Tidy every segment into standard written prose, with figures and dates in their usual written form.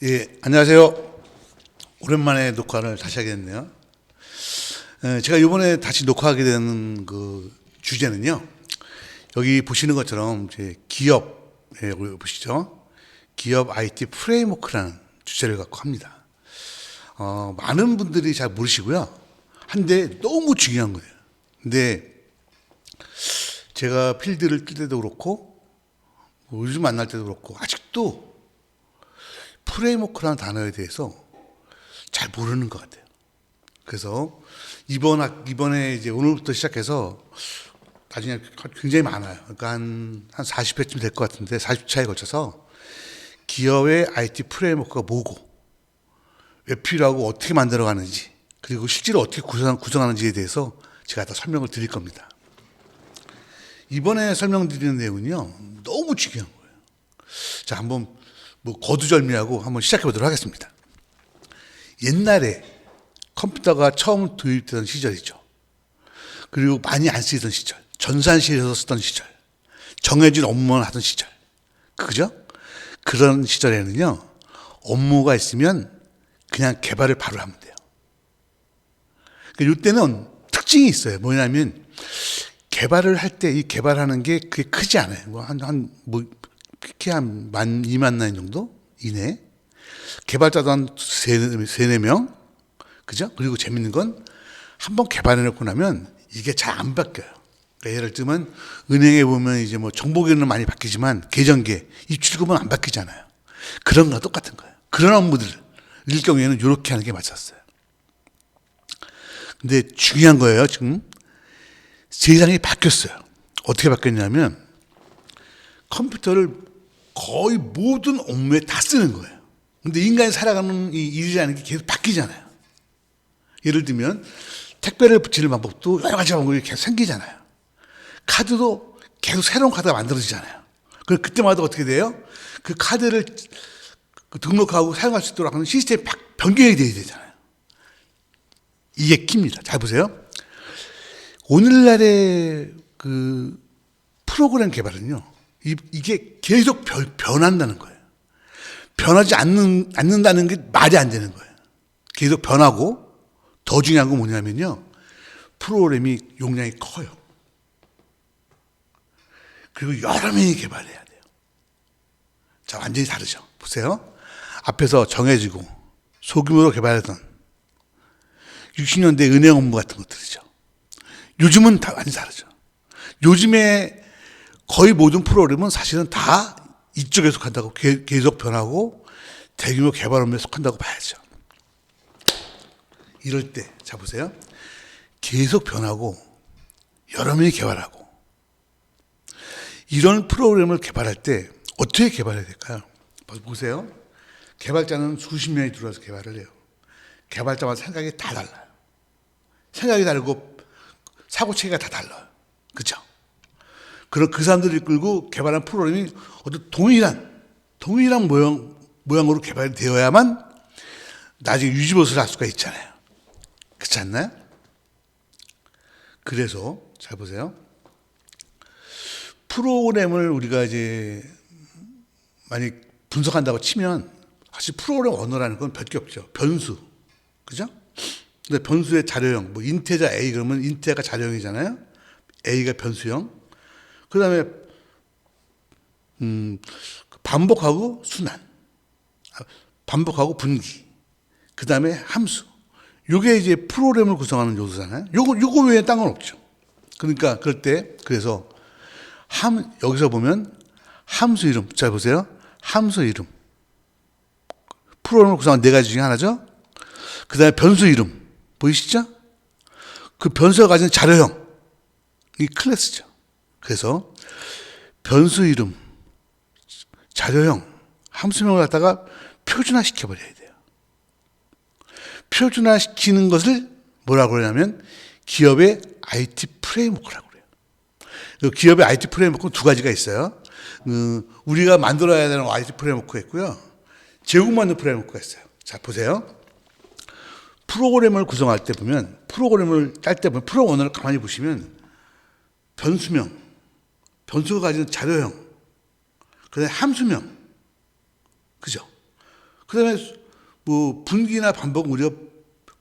예, 안녕하세요. 오랜만에 녹화를 다시 하게 됐네요. 제가 이번에 다시 녹화하게 되는 그 주제는요. 여기 보시는 것처럼 이제 기업에 보시죠. 기업 IT 프레임워크라는 주제를 갖고 합니다. 많은 분들이 잘 모르시고요. 한데 너무 중요한 거예요. 근데 제가 필드를 뛸 때도 그렇고 뭐 요즘 만날 때도 그렇고 아직도 프레임워크라는 단어에 대해서 잘 모르는 것 같아요. 그래서 이번에 이제 오늘부터 시작해서 나중에 굉장히 많아요. 그러니까 한 40회쯤 될 것 같은데 40차에 걸쳐서 기업의 IT 프레임워크가 뭐고 왜 필요하고 어떻게 만들어가는지 그리고 실제로 어떻게 구성하는지에 대해서 제가 다 설명을 드릴 겁니다. 이번에 설명드리는 내용은요. 너무 중요한 거예요. 자, 한번 뭐 거두절미하고 한번 시작해 보도록 하겠습니다. 옛날에 컴퓨터가 처음 도입되던 시절이죠. 그리고 많이 안 쓰이던 시절, 전산실에서 쓰던 시절, 정해진 업무만 하던 시절, 그죠? 그런 시절에는요, 업무가 있으면 그냥 개발을 바로 하면 돼요. 이때는 특징이 있어요. 뭐냐면 개발을 할 때 이 개발하는 게 그게 크지 않아요. 그렇게 한 2만 라인 정도 이내. 개발자도 한 3-4명. 그죠? 그리고 재밌는 건 한번 개발해놓고 나면 이게 잘 안 바뀌어요. 그러니까 예를 들면 은행에 보면 이제 뭐 정보기는 많이 바뀌지만 계정계, 입출금은 안 바뀌잖아요. 그런 거랑 똑같은 거예요. 그런 업무들일 경우에는 이렇게 하는 게 맞았어요. 근데 중요한 거예요. 지금 세상이 바뀌었어요. 어떻게 바뀌었냐면 컴퓨터를 거의 모든 업무에 다 쓰는 거예요. 근데 인간이 살아가는 이 일이라는 게 계속 바뀌잖아요. 예를 들면 택배를 붙이는 방법도 여러 가지 방법이 계속 생기잖아요. 카드도 계속 새로운 카드가 만들어지잖아요. 그럼 그때마다 어떻게 돼요? 그 카드를 등록하고 사용할 수 있도록 하는 시스템이 변경이 돼야 되잖아요. 이게 킵니다. 잘 보세요. 오늘날의 그 프로그램 개발은요, 이게 계속 변한다는 거예요. 변하지 않는다는 게 말이 안 되는 거예요. 계속 변하고 더 중요한 건 뭐냐면요. 프로그램이 용량이 커요. 그리고 여러 명이 개발해야 돼요. 자, 완전히 다르죠. 보세요. 앞에서 정해지고 소규모로 개발하던 60년대 은행 업무 같은 것들이죠. 요즘은 다 완전히 다르죠. 요즘에 거의 모든 프로그램은 사실은 다 이쪽에 속한다고 계속 변하고 대규모 개발 업무에 속한다고 봐야죠. 이럴 때, 자 보세요. 계속 변하고 여러 명이 개발하고 이런 프로그램을 개발할 때 어떻게 개발해야 될까요? 보세요. 개발자는 수십 명이 들어와서 개발을 해요. 개발자마다 생각이 다 달라요. 생각이 다르고 사고체계가 다 달라요. 그렇죠? 그런 그 사람들을 끌고 개발한 프로그램이 어떤 동일한 모양으로 개발이 되어야만 나중에 유지보수를 할 수가 있잖아요. 그렇지 않나요? 그래서 잘 보세요. 프로그램을 우리가 이제 많이 분석한다고 치면 사실 프로그램 언어라는 건 별 게 없죠. 변수. 그죠? 근데 변수의 자료형, 뭐 인테자 A 그러면 인테가 자료형이잖아요. A가 변수형. 그 다음에 반복하고 순환, 반복하고 분기, 그 다음에 함수. 요게 이제 프로그램을 구성하는 요소잖아요. 요거 외에 딴 건 없죠. 그러니까 그럴 때 그래서 여기서 보면 함수 이름, 잘 보세요. 함수 이름. 프로그램을 구성하는 4가지 중에 하나죠. 그 다음에 변수 이름 보이시죠? 그 변수가 가진 자료형, 이 클래스죠. 그래서 변수 이름, 자료형, 함수명을 갖다가 표준화 시켜버려야 돼요. 표준화 시키는 것을 뭐라고 그러냐면 기업의 IT 프레임워크라고 그래요. 기업의 IT 프레임워크는 2가지가 있어요. 우리가 만들어야 되는 IT 프레임워크가 있고요. 제공받는 프레임워크가 있어요. 자, 보세요. 프로그램을 구성할 때 보면, 프로그램을 짤 때 보면, 프로 언어를 가만히 보시면 변수명, 변수가 가지는 자료형, 그 다음에 함수명, 그죠? 그다음에 뭐 분기나 반복 우리가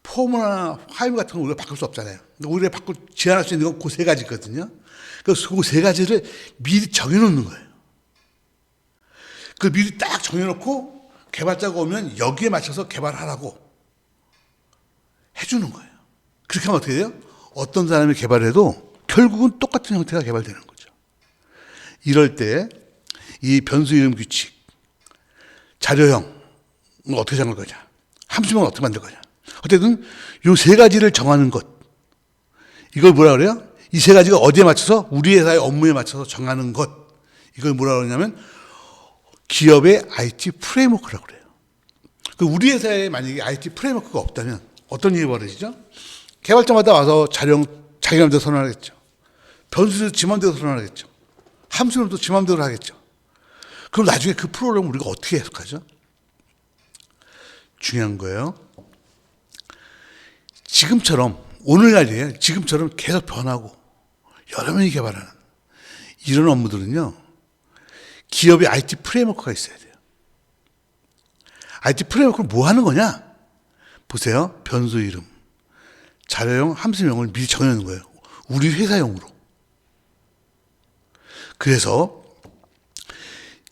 폼이나 화염 같은 거 우리가 바꿀 수 없잖아요. 우리가 제한할 수 있는 건 그 세 가지거든요. 그래서 그 세 가지를 미리 정해놓는 거예요. 그 미리 딱 정해놓고 개발자가 오면 여기에 맞춰서 개발하라고 해주는 거예요. 그렇게 하면 어떻게 돼요? 어떤 사람이 개발해도 결국은 똑같은 형태가 개발되는 거죠. 이럴 때 이 변수 이름 규칙, 자료형 어떻게 정할 거냐, 함수명은 어떻게 만들 거냐. 어쨌든 이 세 가지를 정하는 것, 이걸 뭐라 그래요? 이 세 가지가 어디에 맞춰서 우리 회사의 업무에 맞춰서 정하는 것, 이걸 뭐라 그러냐면 기업의 IT 프레임워크라고 그래요. 우리 회사에 만약에 IT 프레임워크가 없다면 어떤 일이 벌어지죠? 개발자마다 와서 자료 자기 맘대로 선언하겠죠. 변수도 지 맘대로 선언하겠죠. 함수는 또 지 맘대로 하겠죠. 그럼 나중에 그 프로그램을 우리가 어떻게 해석하죠? 중요한 거예요. 지금처럼 오늘날이에요. 지금처럼 계속 변하고 여러 명이 개발하는 이런 업무들은요. 기업의 IT 프레임워크가 있어야 돼요. IT 프레임워크는 뭐 하는 거냐? 보세요. 변수 이름, 자료형, 함수명을 미리 정해놓는 거예요. 우리 회사용으로. 그래서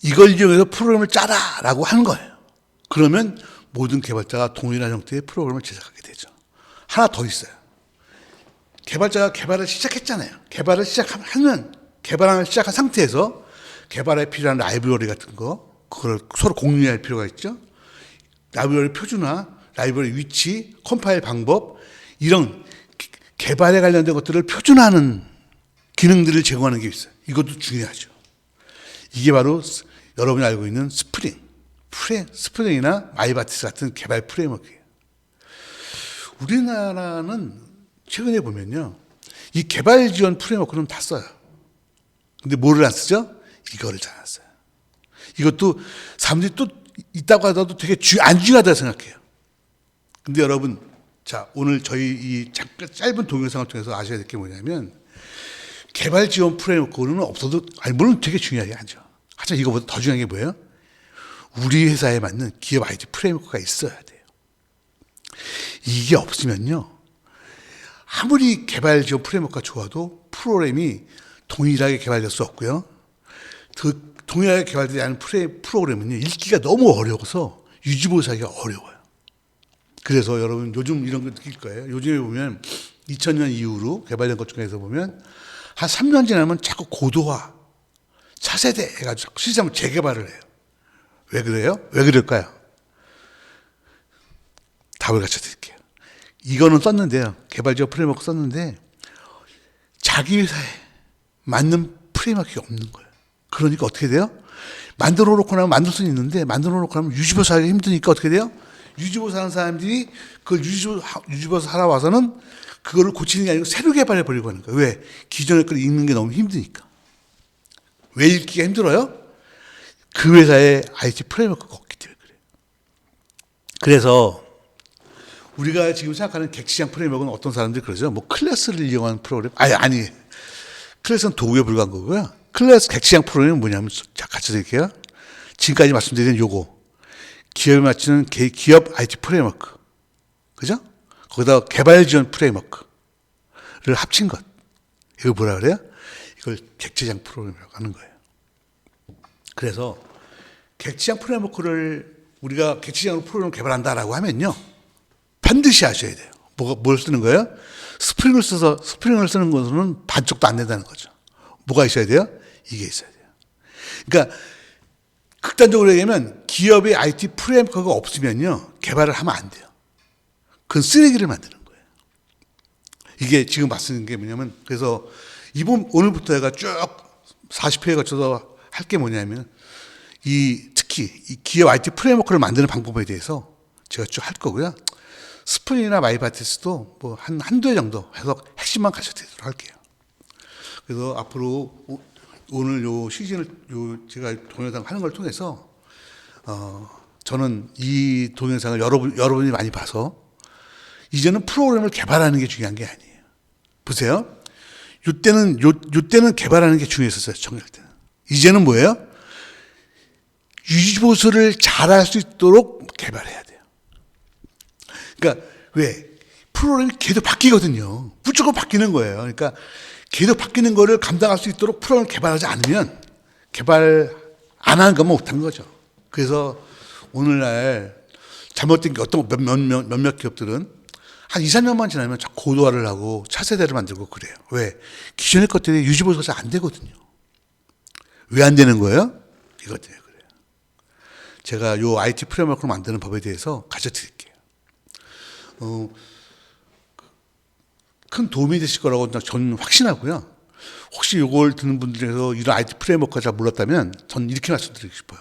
이걸 이용해서 프로그램을 짜라라고 하는 거예요. 그러면 모든 개발자가 동일한 형태의 프로그램을 제작하게 되죠. 하나 더 있어요. 개발자가 개발을 시작했잖아요. 개발을 시작한 상태에서 개발에 필요한 라이브러리 같은 거, 그걸 서로 공유할 필요가 있죠. 라이브러리 표준화, 라이브러리 위치, 컴파일 방법, 이런 개발에 관련된 것들을 표준화하는 기능들을 제공하는 게 있어요. 이것도 중요하죠. 이게 바로 여러분이 알고 있는 스프링이나 마이바티스 같은 개발 프레임워크예요. 우리나라는 최근에 보면요. 이 개발 지원 프레임워크는 다 써요. 근데 뭐를 안 쓰죠? 이거를 잘 안 써요. 이것도 사람들이 또 있다고 하더라도 되게 안 중요하다고 생각해요. 근데 여러분, 자, 오늘 저희 이 잠깐 짧은 동영상을 통해서 아셔야 될 게 뭐냐면, 개발 지원 프레임워크는 없어도, 물론 되게 중요하게 하죠. 하지만 이거보다 더 중요한 게 뭐예요? 우리 회사에 맞는 기업 IT 프레임워크가 있어야 돼요. 이게 없으면요, 아무리 개발 지원 프레임워크가 좋아도 프로그램이 동일하게 개발될 수 없고요. 그 동일하게 개발되지 않은 프로그램은요, 읽기가 너무 어려워서 유지보수하기가 어려워요. 그래서 여러분 요즘 이런 거 느낄 거예요. 요즘에 보면 2000년 이후로 개발된 것 중에서 보면 한 3년 지나면 자꾸 고도화, 차세대 해가지고 시스템을 재개발을 해요. 왜 그래요? 왜 그럴까요? 답을 갖춰 드릴게요. 이거는 썼는데요. 개발 지원 프레임워크 썼는데 자기 회사에 맞는 프레임워크가 없는 거예요. 그러니까 어떻게 돼요? 만들어 놓고 나면 만들 수는 있는데 만들어 놓고 나면 유지보수 하기 힘드니까 어떻게 돼요? 유지보수 하는 사람들이 그걸 유지보수 하러 와서는 그거를 고치는 게 아니고 새로 개발해 버리고 하는 거예요. 왜? 기존의 걸 읽는 게 너무 힘드니까. 왜 읽기가 힘들어요? 그 회사에 IT 프레임워크가 없기 때문에 그래요. 그래서 우리가 지금 생각하는 객치장 프레임워크는 어떤 사람들이 그러죠. 뭐 클래스를 이용한 프로그램. 아니. 클래스는 도구에 불과한 거고요. 클래스 객치장 프로그램은 뭐냐면, 자, 같이 드릴게요. 지금까지 말씀드린 요거. 기업에 맞추는 기업 IT 프레임워크. 그죠? 거기다 개발 지원 프레임워크를 합친 것. 이거 뭐라 그래요? 이걸 객치장 프로그램이라고 하는 거예요. 그래서 객치장 프레임워크를 우리가 객치장으로 프로그램을 개발한다라고 하면요. 반드시 아셔야 돼요. 뭘 쓰는 거예요? 스프링을 쓰는 것은 반쪽도 안 된다는 거죠. 뭐가 있어야 돼요? 이게 있어야 돼요. 그러니까 극단적으로 얘기하면 기업의 IT 프레임워크가 없으면요. 개발을 하면 안 돼요. 그건 쓰레기를 만드는 거예요. 이게 지금 말씀드린 게 뭐냐면, 그래서 오늘부터 제가 쭉 40회에 거쳐서 할 게 뭐냐면, 특히 이 기업 IT 프레임워크를 만드는 방법에 대해서 제가 쭉 할 거고요. 스프링이나 마이바티스도 뭐 한두 해 정도 해서 핵심만 가르쳐 드리도록 할게요. 그래서 앞으로 오늘 요 시즌을 제가 동영상 하는 걸 통해서 저는 이 동영상을 여러분이 많이 봐서 이제는 프로그램을 개발하는 게 중요한 게 아니에요. 보세요. 요때는 개발하는 게 중요했었어요. 정리할 때는. 이제는 뭐예요? 유지보수를 잘할 수 있도록 개발해야 돼요. 그러니까 왜? 프로그램이 계속 바뀌거든요. 무조건 바뀌는 거예요. 그러니까 계속 바뀌는 거를 감당할 수 있도록 프로그램을 개발하지 않으면 개발 안 하는 것만 못한 거죠. 그래서 오늘날 잘못된 게 어떤 몇몇 기업들은 한 2, 3년만 지나면 고도화를 하고 차세대를 만들고 그래요. 왜? 기존의 것들이 유지보수가 잘 안 되거든요. 왜 안 되는 거예요? 이것 때문에 그래요. 제가 요 IT 프레임워크를 만드는 법에 대해서 가르쳐 드릴게요. 큰 도움이 되실 거라고 저는 확신하고요. 혹시 이걸 듣는 분들 중에서 이런 IT 프레임워크가 잘 몰랐다면 전 이렇게 말씀드리고 싶어요.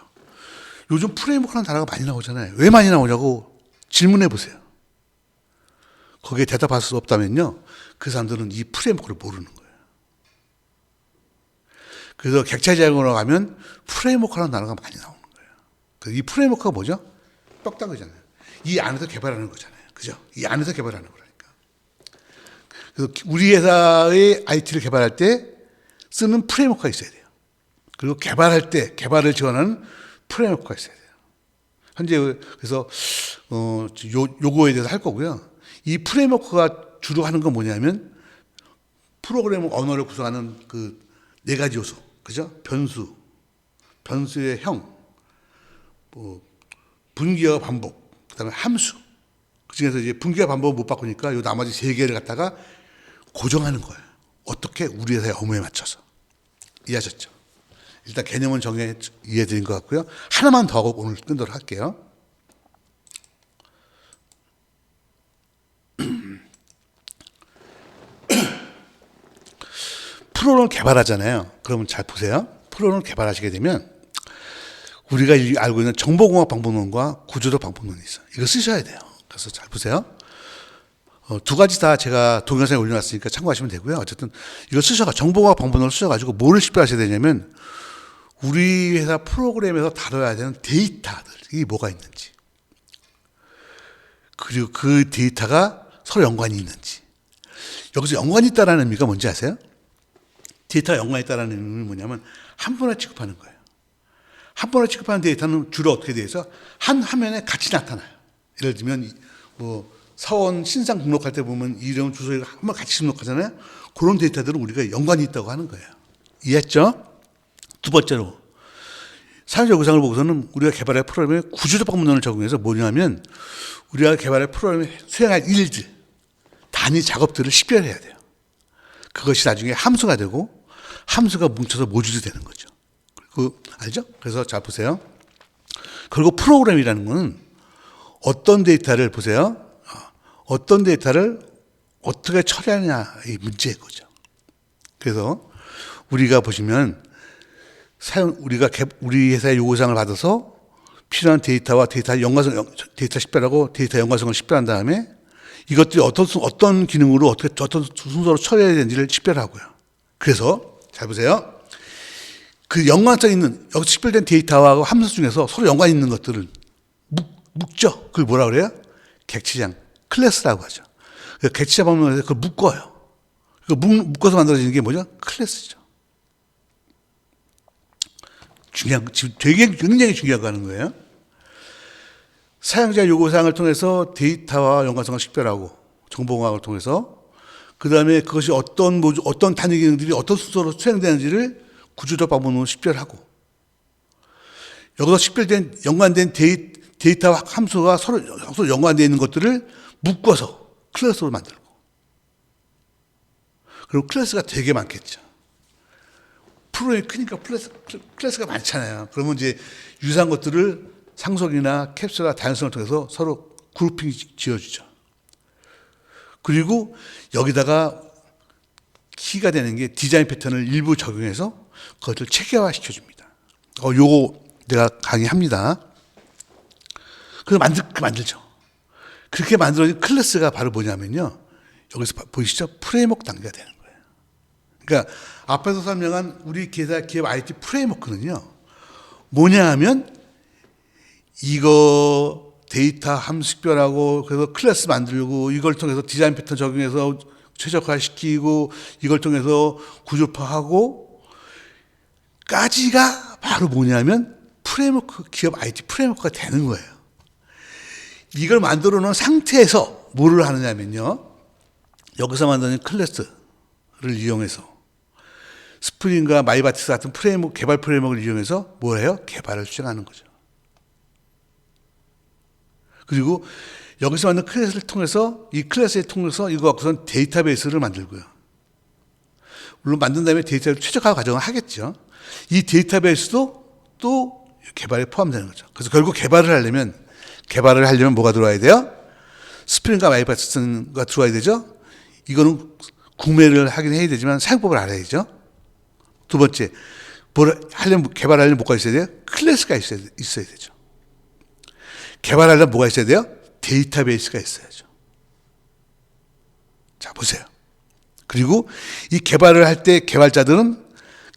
요즘 프레임워크라는 단어가 많이 나오잖아요. 왜 많이 나오냐고 질문해 보세요. 거기에 대답할 수 없다면요. 그 사람들은 이 프레임워크를 모르는 거예요. 그래서 객차지향으로 가면 프레임워크라는 단어가 많이 나오는 거예요. 이 프레임워크가 뭐죠? 뼈다귀잖아요. 이 안에서 개발하는 거잖아요. 그죠? 이 안에서 개발하는 거라니까. 그래서 우리 회사의 IT를 개발할 때 쓰는 프레임워크가 있어야 돼요. 그리고 개발할 때 개발을 지원하는 프레임워크가 있어야 돼요. 현재 그래서 요거에 대해서 할 거고요. 이 프레임워크가 주로 하는 건 뭐냐면 프로그래머 언어를 구성하는 그 네 가지 요소, 그죠? 변수, 변수의 형, 분기와 반복, 그다음에 함수. 그 중에서 이제 분기와 반복을 못 바꾸니까 요 나머지 세 개를 갖다가 고정하는 거예요. 어떻게? 우리 회사의 업무에 맞춰서. 이해하셨죠? 일단 개념은 이해드린 것 같고요. 하나만 더 하고 오늘 끊도록 할게요. 프로그램을 개발하잖아요. 그러면 잘 보세요. 프로그램을 개발하시게 되면 우리가 알고 있는 정보공학 방법론과 구조적 방법론이 있어요. 이거 쓰셔야 돼요. 그래서 잘 보세요. 두 가지 다 제가 동영상에 올려놨으니까 참고하시면 되고요. 어쨌든 이거 정보공학 방법론을 쓰셔가지고 뭐를 식별하셔야 되냐면 우리 회사 프로그램에서 다뤄야 되는 데이터들이 뭐가 있는지, 그리고 그 데이터가 서로 연관이 있는지. 여기서 연관이 있다는 의미가 뭔지 아세요? 데이터가 연관이 있다는 의미는 뭐냐면 한 번에 취급하는 거예요. 한 번에 취급하는 데이터는 주로 어떻게 돼 있어? 한 화면에 같이 나타나요. 예를 들면 사원 신상 등록할 때 보면 이름 주소가 한 번 같이 등록하잖아요. 그런 데이터들은 우리가 연관이 있다고 하는 거예요. 이해했죠? 두 번째로 사용자 요구사항을 보고서는 우리가 개발할 프로그램에 구조적 방법론을 적용해서 뭐냐면 우리가 개발할 프로그램에 수행할 일들, 단위 작업들을 식별해야 돼요. 그것이 나중에 함수가 되고 함수가 뭉쳐서 모듈이 되는 거죠. 알죠? 그래서 잘 보세요. 그리고 프로그램이라는 거는 어떤 데이터를 보세요. 어떤 데이터를 어떻게 처리하느냐의 문제인 거죠. 그래서 우리가 보시면 우리 회사의 요구사항을 받아서 필요한 데이터와 데이터 식별하고 데이터 연관성을 식별한 다음에 이것들이 어떤 기능으로 어떤 순서로 처리해야 되는지를 식별하고요. 그래서 잘 보세요. 그 연관성 있는 여기 식별된 데이터와 함수 중에서 서로 연관 있는 것들을 묶죠. 그걸 뭐라 그래요? 객체장, 클래스라고 하죠. 객체장 방법에서 그걸 묶어요. 묶어서 만들어지는 게 뭐죠? 클래스죠. 굉장히 중요한 거 하는 거예요. 사용자 요구사항을 통해서 데이터와 연관성을 식별하고 정보공학을 통해서 그 다음에 그것이 어떤 단위 기능들이 어떤 순서로 수행되는지를 구조적 방법으로 식별하고 여기서 연관된 데이터와 함수가 서로 연관되어 있는 것들을 묶어서 클래스로 만들고 그리고 클래스가 되게 많겠죠. 프로그램이 크니까 클래스가 많잖아요. 그러면 이제 유사한 것들을 상속이나 캡슐이나 다양성을 통해서 서로 그룹핑 지어주죠. 그리고 여기다가 키가 되는 게 디자인 패턴을 일부 적용해서 그것을 체계화 시켜줍니다. 요거 내가 강의합니다. 그래서 만들죠. 그렇게 만들어진 클래스가 바로 뭐냐면요. 여기서 보이시죠? 프레임워크 단계가 되는 거예요. 그러니까 앞에서 설명한 우리 기업 IT 프레임워크는요. 뭐냐 하면 이거 데이터 함수 식별하고 그래서 클래스 만들고 이걸 통해서 디자인 패턴 적용해서 최적화시키고 이걸 통해서 구조화하고 까지가 바로 뭐냐면 프레임워크, 기업 IT 프레임워크가 되는 거예요. 이걸 만들어 놓은 상태에서 뭐를 하느냐면요. 여기서 만드는 클래스를 이용해서 스프링과 마이바티스 같은 프레임워크, 개발 프레임워크를 이용해서 뭘 해요? 개발을 수행하는 거죠. 그리고 여기서 만든 클래스를 통해서 이 클래스를 통해서 이거 갖고선 데이터베이스를 만들고요. 물론 만든 다음에 데이터를 최적화 과정을 하겠죠. 이 데이터베이스도 또 개발에 포함되는 거죠. 그래서 결국 개발을 하려면 뭐가 들어와야 돼요? 스프링과 마이바티스가 들어와야 되죠. 이거는 구매를 하긴 해야 되지만 사용법을 알아야죠. 두 번째, 개발하려면 뭐가 있어야 돼요? 클래스가 있어야 되죠. 개발하려면 뭐가 있어야 돼요? 데이터베이스가 있어야죠. 자, 보세요. 그리고 이 개발을 할 때 개발자들은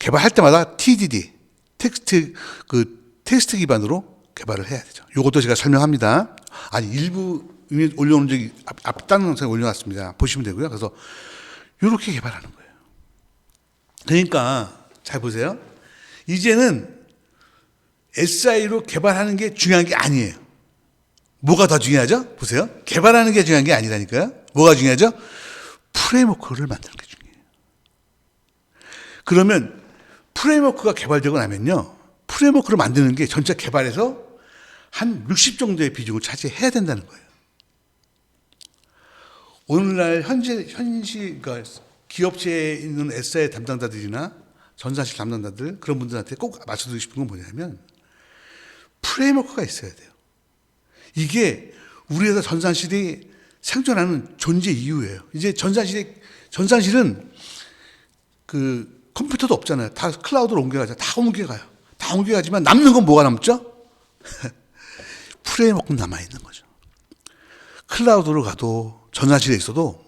개발할 때마다 TDD, 텍스트 기반으로 개발을 해야 되죠. 이것도 제가 설명합니다. 일부 이미 올려놓은 적이 다른 영상에 올려놨습니다. 보시면 되고요. 그래서 이렇게 개발하는 거예요. 그러니까 잘 보세요. 이제는 SI로 개발하는 게 중요한 게 아니에요. 뭐가 더 중요하죠? 보세요. 개발하는 게 중요한 게 아니라니까요. 뭐가 중요하죠? 프레임워크를 만드는 게 중요해요. 그러면 프레임워크가 개발되고 나면요. 프레임워크를 만드는 게 전체 개발에서 한 60 정도의 비중을 차지해야 된다는 거예요. 오늘날 그러니까 기업체에 있는 SI 담당자들이나 전산실 담당자들 그런 분들한테 꼭 맞춰드리고 싶은 건 뭐냐면 프레임워크가 있어야 돼요. 이게 우리 회사 전산실이 생존하는 존재 이유예요. 이제 전산실은 그 컴퓨터도 없잖아요. 다 클라우드로 옮겨가죠. 다 옮겨가지만 남는 건 뭐가 남죠? 프레임워크는 남아있는 거죠. 클라우드로 가도 전산실에 있어도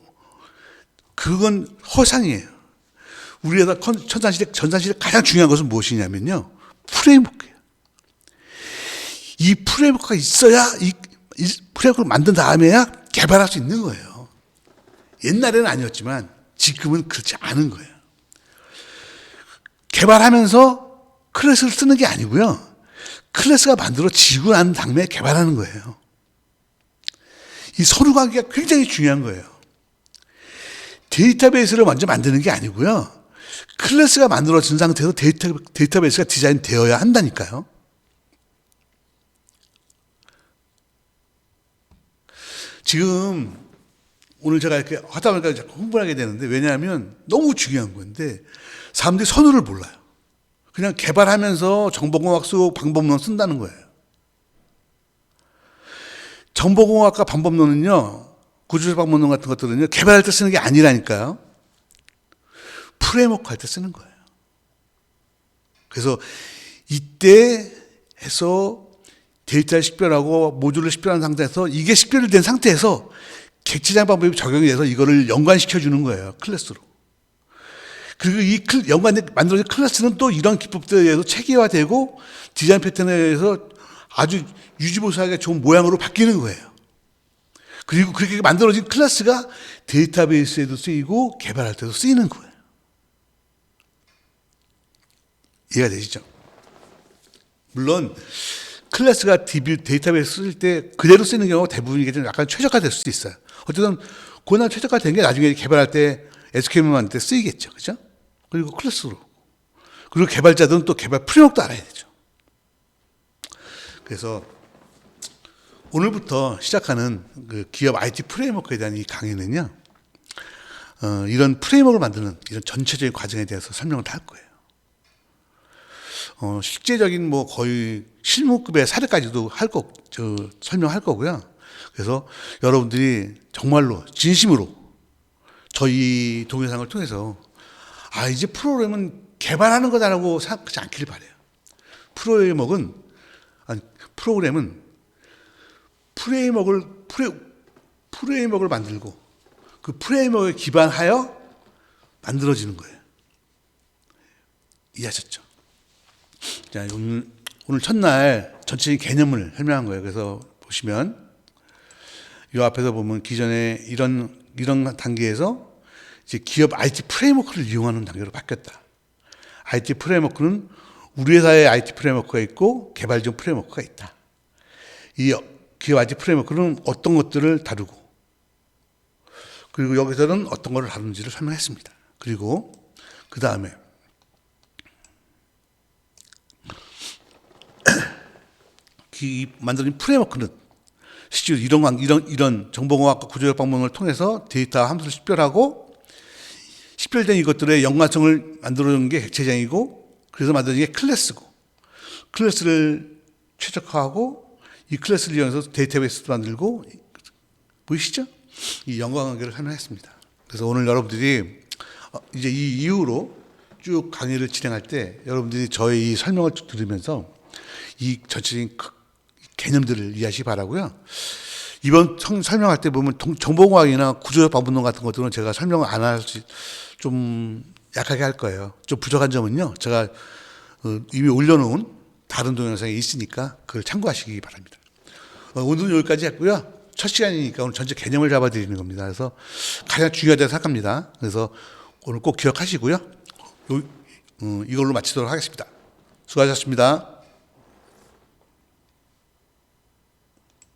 그건 허상이에요. 우리 회사 전산실에 가장 중요한 것은 무엇이냐면요. 프레임워크예요. 이 프레임워크가 있어야 이 프레임워크를 만든 다음에야 개발할 수 있는 거예요. 옛날에는 아니었지만 지금은 그렇지 않은 거예요. 개발하면서 클래스를 쓰는 게 아니고요. 클래스가 만들어지고 난 다음에 개발하는 거예요. 이 서로 관계가 굉장히 중요한 거예요. 데이터베이스를 먼저 만드는 게 아니고요. 클래스가 만들어진 상태에서 데이터베이스가 디자인되어야 한다니까요. 지금 오늘 제가 이렇게 하다 보니까 자꾸 흥분하게 되는데 왜냐하면 너무 중요한 건데 사람들이 선호를 몰라요. 그냥 개발하면서 정보공학 쓰고 방법론 쓴다는 거예요. 정보공학과 방법론은요. 구조적 방법론 같은 것들은요. 개발할 때 쓰는 게 아니라니까요. 프레임워크 할 때 쓰는 거예요. 그래서 이때 해서 데이터를 식별하고 모듈을 식별한 상태에서 이게 식별이 된 상태에서 객체장 방법이 적용이 돼서 이거를 연관시켜 주는 거예요. 클래스로. 그리고 이 만들어진 클래스는 또 이런 기법들에 의해서 체계화되고 디자인 패턴에 의해서 아주 유지보수하기가 좋은 모양으로 바뀌는 거예요. 그리고 그렇게 만들어진 클래스가 데이터베이스에도 쓰이고 개발할 때도 쓰이는 거예요. 이해가 되시죠? 물론 클래스가 데이터베이스 쓸 때 그대로 쓰는 경우가 대부분이겠지만 약간 최적화될 수도 있어요. 어쨌든 고난 최적화된 게 나중에 개발할 때 SQL 만들 때 쓰이겠죠. 그죠? 그리고 클래스로. 그리고 개발자들은 또 개발 프레임워크도 알아야 되죠. 그래서 오늘부터 시작하는 그 기업 IT 프레임워크에 대한 이 강의는요. 이런 프레임워크를 만드는 이런 전체적인 과정에 대해서 설명을 다 할 거예요. 실제적인 뭐 거의 실무급의 사례까지도 설명할 거고요. 그래서 여러분들이 정말로 진심으로 저희 동영상을 통해서 이제 프로그램은 개발하는 거다라고 생각하지 않기를 바라요. 프로그램은 프레임워크를 만들고 그 프레임워크에 기반하여 만들어지는 거예요. 이해하셨죠? 자, 오늘 첫날 전체적인 개념을 설명한 거예요. 그래서 보시면 이 앞에서 보면 기존에 이런 단계에서 이제 기업 IT 프레임워크를 이용하는 단계로 바뀌었다. IT 프레임워크는 우리 회사의 IT 프레임워크가 있고 개발적 프레임워크가 있다. 이 기업 IT 프레임워크는 어떤 것들을 다루고 그리고 여기서는 어떤 것을 다루는지를 설명했습니다. 그리고 그 다음에 만들어진 프레임워크는 실제로 이런 정보공학과 구조적 방법을 통해서 데이터 함수를 식별하고 식별된 이것들의 연관성을 만들어주는 게 객체장이고 그래서 만들어진 게 클래스고 클래스를 최적화하고 이 클래스를 이용해서 데이터베이스도 만들고 보이시죠? 이 연관관계를 설명했습니다. 그래서 오늘 여러분들이 이제 이 이후로 쭉 강의를 진행할 때 여러분들이 저의 이 설명을 쭉 들으면서 이 전체적인 개념들을 이해하시기 바라고요. 이번 설명할 때 보면 정보공학이나 구조적 방법론 같은 것들은 제가 설명을 안 할지 좀 약하게 할 거예요. 좀 부족한 점은요. 제가 이미 올려놓은 다른 동영상이 있으니까 그걸 참고하시기 바랍니다. 오늘은 여기까지 했고요. 첫 시간이니까 오늘 전체 개념을 잡아드리는 겁니다. 그래서 가장 중요하다고 생각합니다. 그래서 오늘 꼭 기억하시고요. 이걸로 마치도록 하겠습니다. 수고하셨습니다.